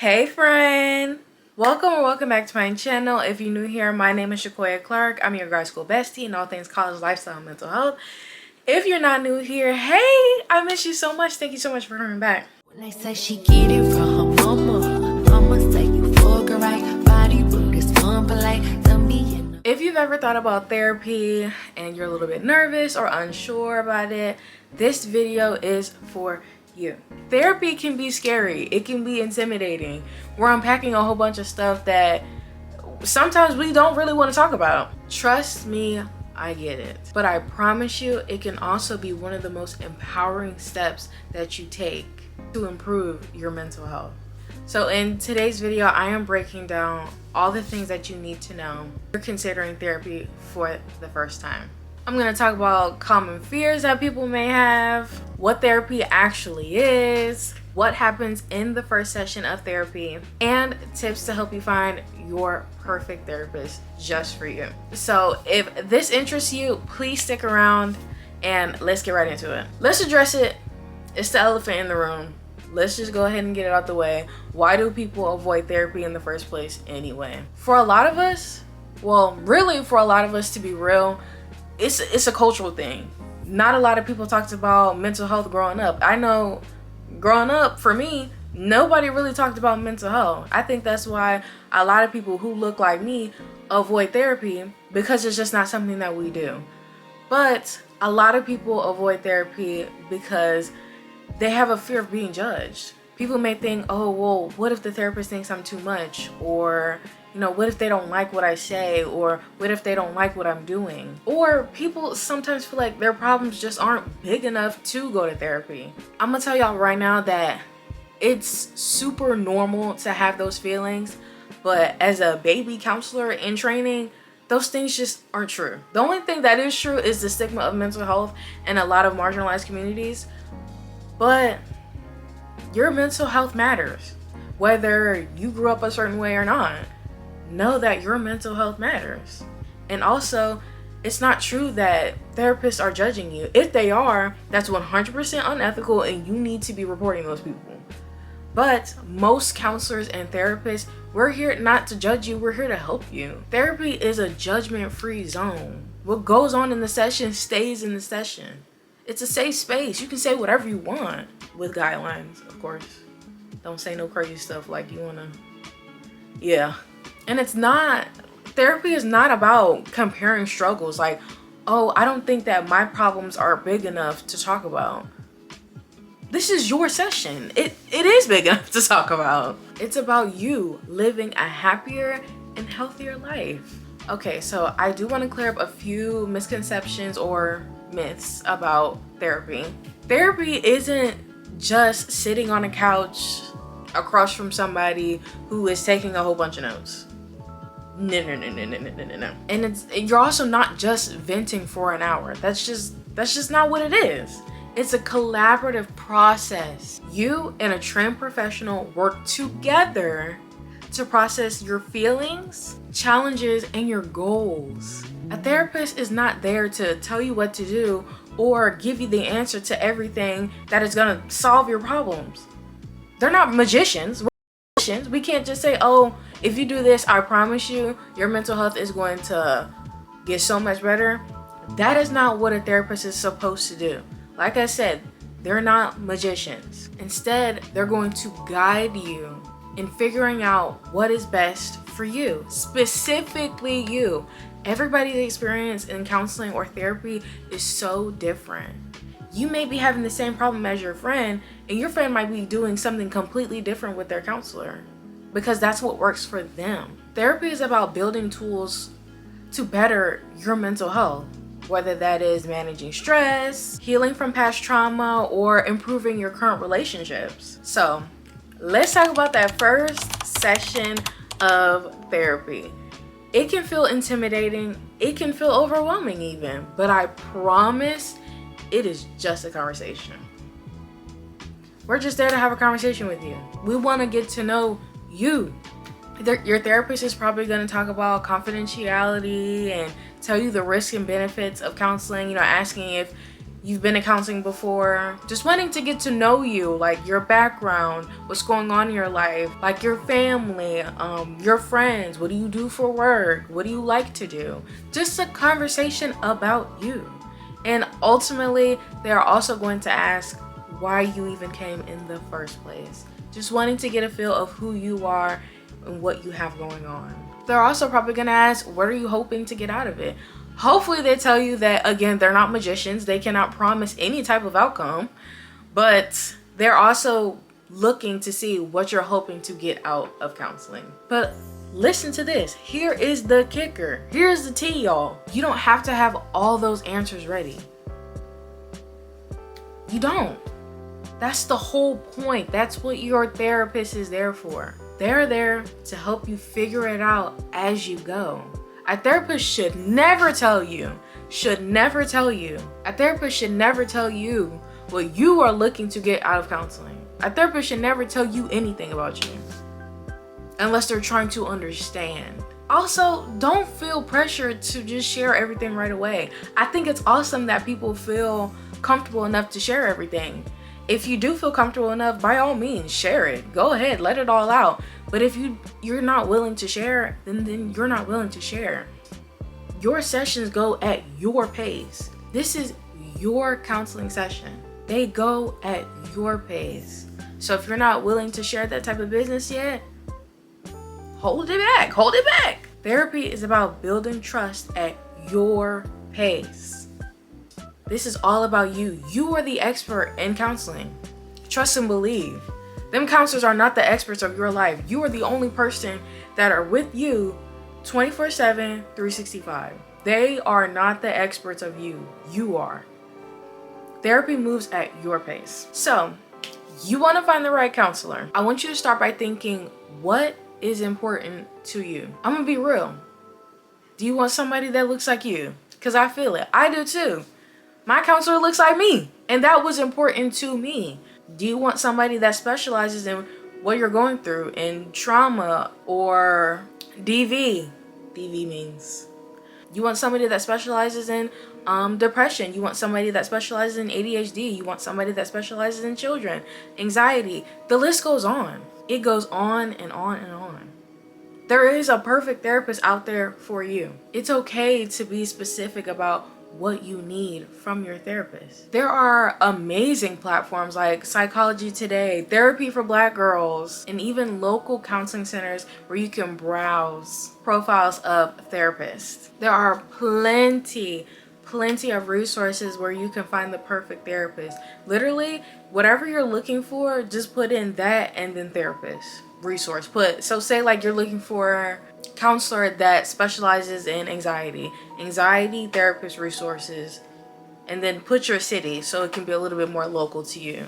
Hey friend! Welcome back to my channel. If you're new here, my name is Shaquoya Clark. I'm your grad school bestie in all things college, lifestyle, and mental health. If you're not new here, hey! I miss you so much. Thank you so much for coming back. When they say she get it from her mama say you fuck her right, body rude is unpolite, tell me. If you've ever thought about therapy and you're a little bit nervous or unsure about it, this video is for you. Therapy can be scary. It can be intimidating. We're unpacking a whole bunch of stuff that sometimes we don't really want to talk about. Trust me, I get it. But I promise you, it can also be one of the most empowering steps that you take to improve your mental health. So in today's video, I am breaking down all the things that you need to know if you're considering therapy for the first time. I'm going to talk about common fears that people may have, what therapy actually is, what happens in the first session of therapy, and tips to help you find your perfect therapist just for you. So if this interests you, please stick around and let's get right into it. Let's address it. It's the elephant in the room. Let's just go ahead and get it out the way. Why do people avoid therapy in the first place anyway? For a lot of us, well, really for a lot of us, to be real, it's a cultural thing. Not a lot of people talked about mental health growing up. I know growing up, for me, nobody really talked about mental health. I think that's why a lot of people who look like me avoid therapy, because it's just not something that we do. But a lot of people avoid therapy because they have a fear of being judged. People may think, oh, well, what if the therapist thinks I'm too much? Or, what if they don't like what I say? Or what if they don't like what I'm doing? Or people sometimes feel like their problems just aren't big enough to go to therapy. I'm gonna tell y'all right now that it's super normal to have those feelings, but as a baby counselor in training, those things just aren't true. The only thing that is true is the stigma of mental health in a lot of marginalized communities. But your mental health matters. Whether you grew up a certain way or not, know that your mental health matters. And also, it's not true that therapists are judging you. If they are, that's 100% unethical and you need to be reporting those people. But most counselors and therapists, we're here not to judge you, we're here to help you. Therapy is a judgment-free zone. What goes on in the session stays in the session. It's a safe space. You can say whatever you want with guidelines, of course. Don't say no crazy stuff like you wanna. Yeah. And therapy is not about comparing struggles. Like, oh, I don't think that my problems are big enough to talk about. This is your session. It is big enough to talk about. It's about you living a happier and healthier life. Okay, so I do want to clear up a few misconceptions or myths about therapy. Therapy isn't just sitting on a couch across from somebody who is taking a whole bunch of notes. No. And you're also not just venting for an hour. That's just not what it is. It's a collaborative process. You and a trained professional work together to process your feelings, challenges, and your goals. A therapist is not there to tell you what to do or give you the answer to everything that is gonna solve your problems. They're not magicians. We're magicians. We can't just say, oh, if you do this, I promise you, your mental health is going to get so much better. That is not what a therapist is supposed to do. Like I said, they're not magicians. Instead, they're going to guide you in figuring out what is best for you, specifically you. Everybody's experience in counseling or therapy is so different. You may be having the same problem as your friend, and your friend might be doing something completely different with their counselor because that's what works for them. Therapy is about building tools to better your mental health, whether that is managing stress, healing from past trauma, or improving your current relationships. So let's talk about that first session of therapy. It can feel intimidating, it can feel overwhelming even, but I promise it is just a conversation. We're just there to have a conversation with you. We want to get to know you. Your therapist is probably going to talk about confidentiality and tell you the risks and benefits of counseling, asking if you've been to counseling before, just wanting to get to know you, like your background, what's going on in your life, like your family, your friends, what do you do for work, what do you like to do, just a conversation about you. And ultimately, they are also going to ask why you even came in the first place, just wanting to get a feel of who you are and what you have going on. They're also probably going to ask, what are you hoping to get out of it? Hopefully they tell you that, again, they're not magicians. They cannot promise any type of outcome, but they're also looking to see what you're hoping to get out of counseling. But listen to this. Here is the kicker. Here's the tea, y'all. You don't have to have all those answers ready. You don't. That's the whole point. That's what your therapist is there for. They're there to help you figure it out as you go. A therapist should never tell you, a therapist should never tell you what you are looking to get out of counseling. A therapist should never tell you anything about you unless they're trying to understand. Also, don't feel pressured to just share everything right away. I think it's awesome that people feel comfortable enough to share everything. If you do feel comfortable enough, by all means, share it. Go ahead, let it all out. But if you're not willing to share, then you're not willing to share. Your sessions go at your pace. This is your counseling session. They go at your pace. So if you're not willing to share that type of business yet, hold it back. Therapy is about building trust at your pace. This is all about you. You are the expert in counseling. Trust and believe. Them counselors are not the experts of your life. You are the only person that are with you 24/7, 365. They are not the experts of you. You are. Therapy moves at your pace. So, you want to find the right counselor. I want you to start by thinking, what is important to you? I'm going to be real. Do you want somebody that looks like you? Because I feel it. I do too. My counselor looks like me, and that was important to me. Do you want somebody that specializes in what you're going through, in trauma or DV? DV means. You want somebody that specializes in depression. You want somebody that specializes in ADHD. You want somebody that specializes in children, anxiety. The list goes on. It goes on and on and on. There is a perfect therapist out there for you. It's okay to be specific about what you need from your therapist. There are amazing platforms like Psychology Today, Therapy for Black Girls, and even local counseling centers where you can browse profiles of therapists. There are plenty of resources where you can find the perfect therapist. Literally, whatever you're looking for, just put in that and then therapist resource. So say like you're looking for counselor that specializes in anxiety therapist resources, and then put your city so it can be a little bit more local to you.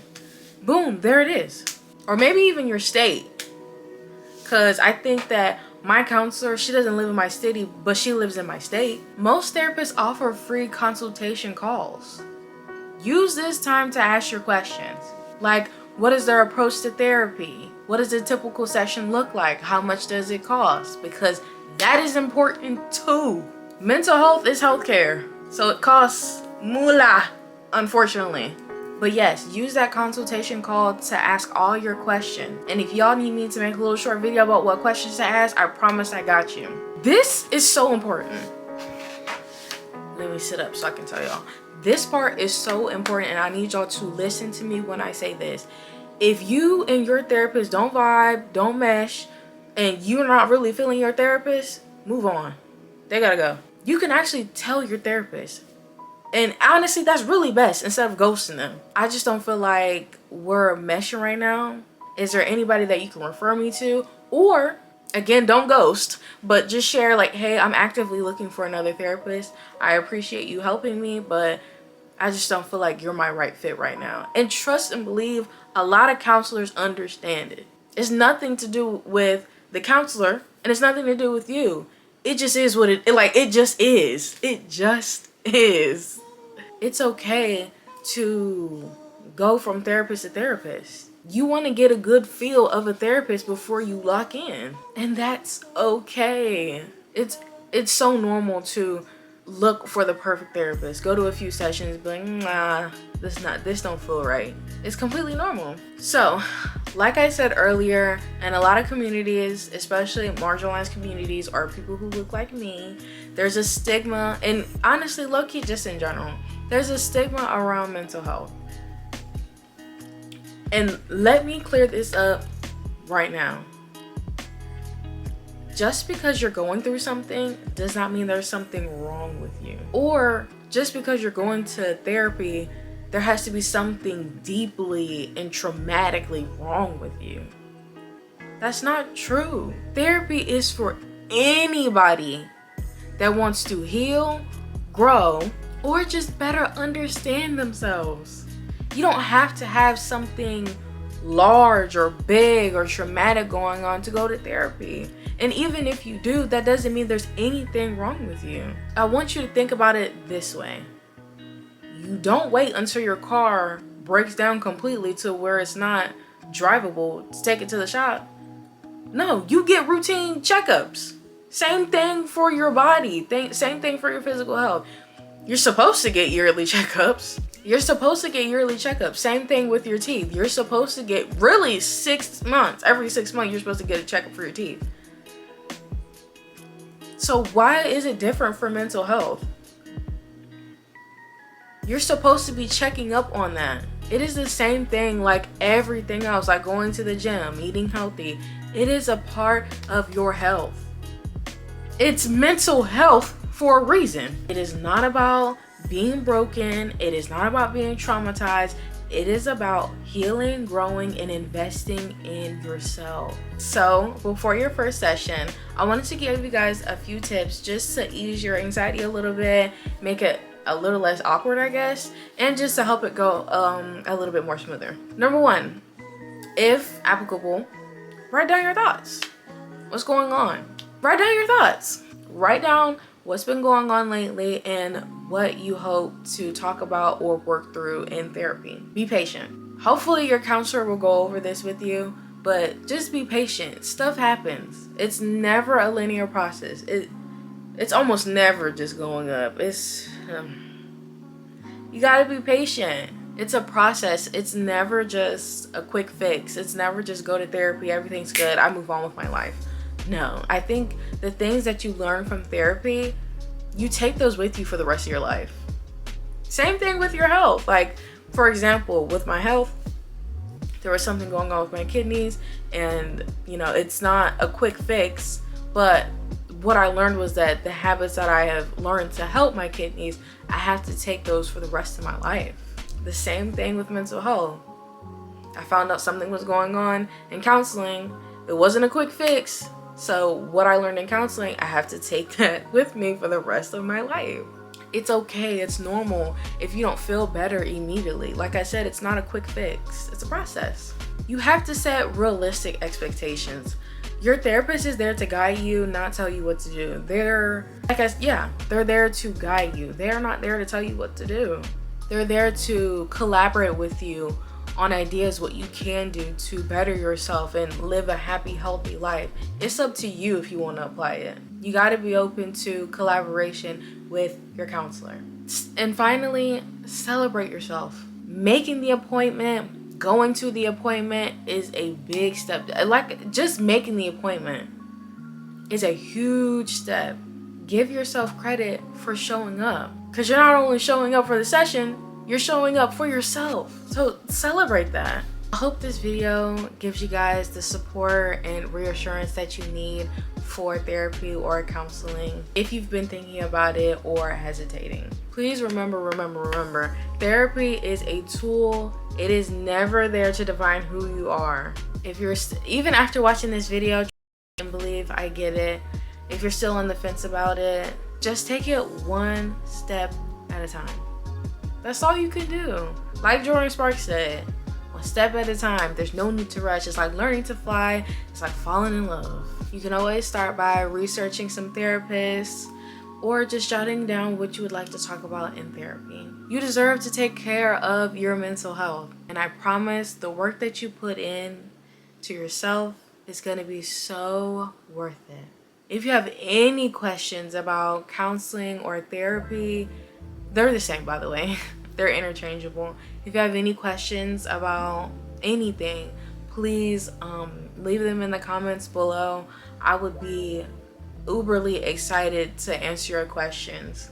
Boom, there it is. Or maybe even your state, because I think that my counselor, she doesn't live in my city, but she lives in my state. Most therapists offer free consultation calls. Use this time to ask your questions, like, what is their approach to therapy? What does a typical session look like? How much does it cost? Because that is important too. Mental health is healthcare, so it costs moolah, unfortunately. But yes, use that consultation call to ask all your questions. And if y'all need me to make a little short video about what questions to ask, I promise I got you. This is so important. Let me sit up so I can tell y'all. This part is so important, and I need y'all to listen to me when I say this. If you and your therapist don't vibe, don't mesh, and you're not really feeling your therapist, move on. They gotta go. You can actually tell your therapist. And honestly, that's really best instead of ghosting them. I just don't feel like we're meshing right now. Is there anybody that you can refer me to? Or, again, don't ghost, but just share like, hey, I'm actively looking for another therapist. I appreciate you helping me, but I just don't feel like you're my right fit right now. And trust and believe, a lot of counselors understand it. It's nothing to do with the counselor, and it's nothing to do with you. It just is what it just is. It just is. It's okay to go from therapist to therapist. You want to get a good feel of a therapist before you lock in, and that's okay. It's so normal to look for the perfect therapist. Go to a few sessions, be like, nah, this don't feel right. It's completely normal. So, like I said earlier, in a lot of communities, especially marginalized communities or people who look like me, there's a stigma, and honestly, low-key, just in general, there's a stigma around mental health. And let me clear this up right now. Just because you're going through something does not mean there's something wrong with you. Or just because you're going to therapy, there has to be something deeply and traumatically wrong with you. That's not true. Therapy is for anybody that wants to heal, grow, or just better understand themselves. You don't have to have something large or big or traumatic going on to go to therapy. And even if you do, that doesn't mean there's anything wrong with you. I want you to think about it this way. You don't wait until your car breaks down completely to where it's not drivable to take it to the shop. No, you get routine checkups. Same thing for your body. Same thing for your physical health. You're supposed to get yearly checkups. Same thing with your teeth. You're supposed to get really 6 months. Every 6 months, you're supposed to get a checkup for your teeth. So why is it different for mental health? You're supposed to be checking up on that. It is the same thing like everything else, like going to the gym, eating healthy. It is a part of your health. It's mental health for a reason. It is not about being broken. It is not about being traumatized. It is about healing, growing, and investing in yourself. So before your first session, I wanted to give you guys a few tips just to ease your anxiety a little bit, make it a little less awkward, I guess, and just to help it go a little bit more smoother. Number 1, if applicable, write down your thoughts. What's going on? Write down your thoughts. Write down what's been going on lately and what you hope to talk about or work through in therapy. Be patient. Hopefully your counselor will go over this with you, but just be patient. Stuff happens. It's never a linear process. It's almost never just going up. You gotta be patient. It's a process. It's never just a quick fix. It's never just go to therapy, everything's good, I move on with my life. No, I think the things that you learn from therapy, you take those with you for the rest of your life. Same thing with your health. Like, for example, with my health, there was something going on with my kidneys, and it's not a quick fix, but what I learned was that the habits that I have learned to help my kidneys, I have to take those for the rest of my life. The same thing with mental health. I found out something was going on in counseling. It wasn't a quick fix. So what I learned in counseling, I have to take that with me for the rest of my life. It's okay. It's normal if you don't feel better immediately. Like I said, it's not a quick fix. It's a process. You have to set realistic expectations. Your therapist is there to guide you, not tell you what to do. They're there to guide you. They're not there to tell you what to do. They're there to collaborate with you on ideas what you can do to better yourself and live a happy, healthy life. It's up to you if you want to apply it. You got to be open to collaboration with your counselor. And finally, celebrate yourself. Making the appointment, going to the appointment is a big step. Like, just making the appointment is a huge step. Give yourself credit for showing up, because you're not only showing up for the session, you're showing up for yourself. So celebrate that. I hope this video gives you guys the support and reassurance that you need for therapy or counseling if you've been thinking about it or hesitating. Please remember, therapy is a tool. It is never there to define who you are. If you're even after watching this video and believe, I get it. If you're still on the fence about it, just take it one step at a time. That's all you can do. Like Jordan Sparks said, one step at a time. There's no need to rush. It's like learning to fly. It's like falling in love. You can always start by researching some therapists or just jotting down what you would like to talk about in therapy. You deserve to take care of your mental health. And I promise the work that you put in to yourself is going to be so worth it. If you have any questions about counseling or therapy, they're the same, by the way. They're interchangeable. If you have any questions about anything, please leave them in the comments below. I would be uberly excited to answer your questions.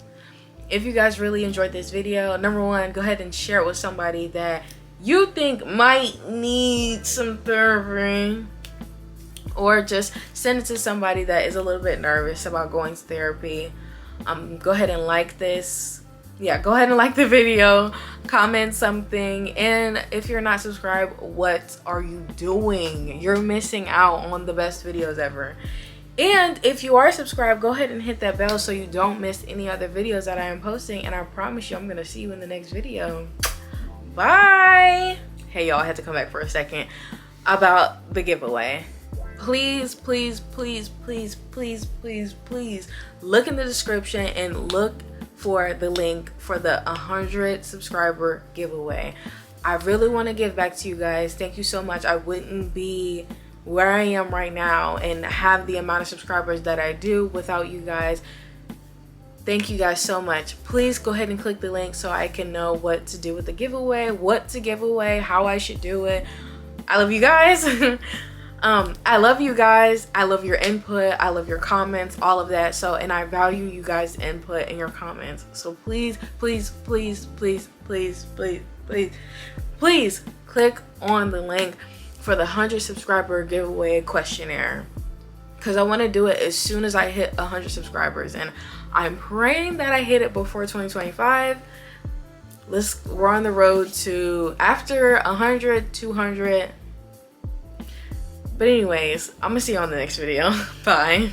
If you guys really enjoyed this video, number one, go ahead and share it with somebody that you think might need some therapy, or just send it to somebody that is a little bit nervous about going to therapy. Go ahead and like this. Yeah, go ahead and like the video, comment something, and if you're not subscribed, what are you doing? You're missing out on the best videos ever. And if you are subscribed, go ahead and hit that bell so you don't miss any other videos that I am posting, and I promise you I'm gonna see you in the next video. Bye. Hey y'all, I had to come back for a second about the giveaway. Please, please, please, please, please, please, please look in the description and look for the link for the 100 subscriber giveaway. I really want to give back to you guys. Thank you so much. I wouldn't be where I am right now and have the amount of subscribers that I do without you guys. Thank you guys so much. Please go ahead and click the link so I can know what to do with the giveaway, what to give away, how I should do it. I love you guys. I love you guys. I love your input. I love your comments, all of that. So, and I value you guys' input and your comments. So please, please, please, please, please, please, please, please click on the link for the 100 subscriber giveaway questionnaire, because I want to do it as soon as I hit 100 subscribers, and I'm praying that I hit it before 2025. We're on the road to after 100, 200. But anyways, I'm gonna see you on the next video. Bye.